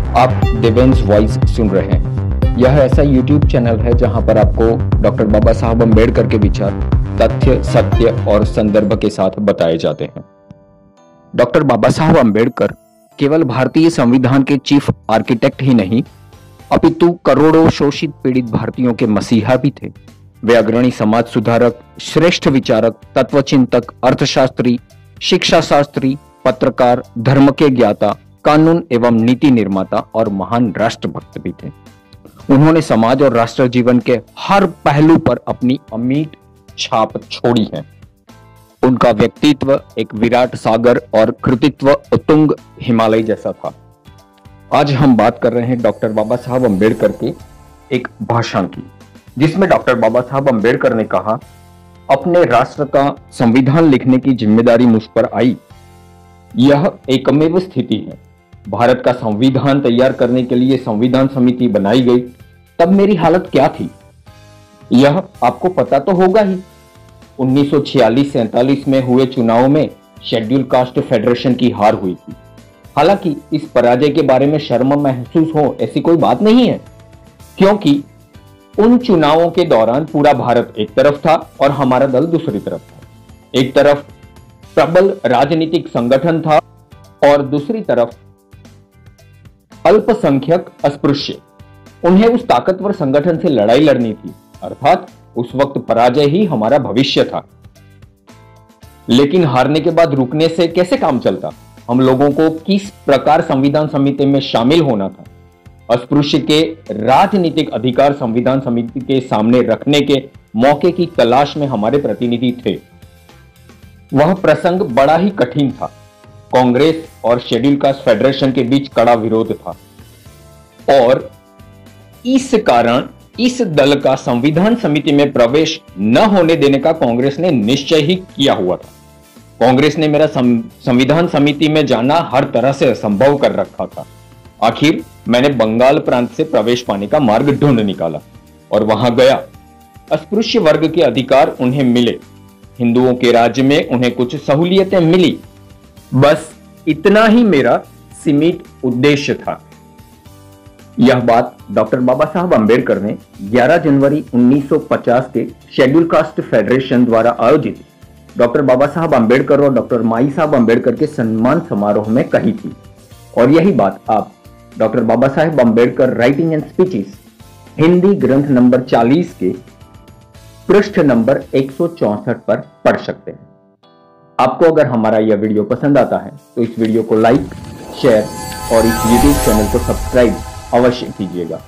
आप दिव्यांश वॉइस सुन रहे हैं। यह ऐसा YouTube चैनल है जहां पर आपको डॉक्टर बाबा साहब अम्बेडकर के विचार तथ्य, सत्य और संदर्भ के साथ बताए जाते हैं। डॉक्टर बाबा साहब अम्बेडकर केवल भारतीय संविधान के चीफ आर्किटेक्ट ही नहीं, अपितु करोड़ों शोषित पीड़ित भारतीयों के मसीहा भी थे। वे अग्रणी समाज सुधारक, श्रेष्ठ विचारक, तत्वचिंतक, अर्थशास्त्री, शिक्षा शास्त्री, पत्रकार, धर्म के ज्ञाता, कानून एवं नीति निर्माता और महान राष्ट्रभक्त भी थे। उन्होंने समाज और राष्ट्र जीवन के हर पहलू पर अपनी अमिट छाप छोड़ी है। उनका व्यक्तित्व एक विराट सागर और कृतित्व उत्तुंग हिमालय जैसा था। आज हम बात कर रहे हैं डॉक्टर बाबा साहब अम्बेडकर के एक भाषण की, जिसमें डॉक्टर बाबा साहब अम्बेडकर ने कहा, अपने राष्ट्र का संविधान लिखने की जिम्मेदारी मुझ पर आई। यह एकमेव स्थिति है। भारत का संविधान तैयार करने के लिए संविधान समिति बनाई गई, तब मेरी हालत क्या थी यह आपको पता तो होगा ही। 1946-47 में हुए चुनाव में शेड्यूल कास्ट फेडरेशन की हार हुई थी। हालांकि इस पराजय के बारे में शर्म महसूस हो ऐसी कोई बात नहीं है, क्योंकि उन चुनावों के दौरान पूरा भारत एक तरफ था और हमारा दल दूसरी तरफ था। एक तरफ प्रबल राजनीतिक संगठन था और दूसरी तरफ अल्पसंख्यक अस्पृश्य। उन्हें उस ताकतवर संगठन से लड़ाई लड़नी थी, अर्थात उस वक्त पराजय ही हमारा भविष्य था। लेकिन हारने के बाद रुकने से कैसे काम चलता? हम लोगों को किस प्रकार संविधान समिति में शामिल होना था? अस्पृश्य के राजनीतिक अधिकार संविधान समिति के सामने रखने के मौके की तलाश में हमारे प्रतिनिधि थे। वह प्रसंग बड़ा ही कठिन था। कांग्रेस और शेड्यूल कास्ट फेडरेशन के बीच कड़ा विरोध था और इस कारण इस दल का संविधान समिति में प्रवेश न होने देने का कांग्रेस ने निश्चय ही किया हुआ था। कांग्रेस ने मेरा संविधान समिति में जाना हर तरह से असंभव कर रखा था। आखिर मैंने बंगाल प्रांत से प्रवेश पाने का मार्ग ढूंढ निकाला और वहां गया। अस्पृश्य वर्ग के अधिकार उन्हें मिले, हिंदुओं के राज्य में उन्हें कुछ सहूलियतें मिली। बस इतना ही मेरा सीमित उद्देश्य था। यह बात डॉक्टर बाबा साहब अम्बेडकर ने 11 जनवरी 1950 के शेड्यूल कास्ट फेडरेशन द्वारा आयोजित डॉक्टर बाबा साहब अम्बेडकर और डॉक्टर माई साहब अम्बेडकर के सम्मान समारोह में कही थी। और यही बात आप doctor Baba Saheb Ambedkar writing and speeches Hindi ग्रंथ नंबर 40 के पृष्ठ नंबर 164 पर पढ़ सकते हैं। आपको अगर हमारा यह वीडियो पसंद आता है तो इस वीडियो को लाइक, शेयर और इस YouTube चैनल को सब्सक्राइब अवश्य कीजिएगा।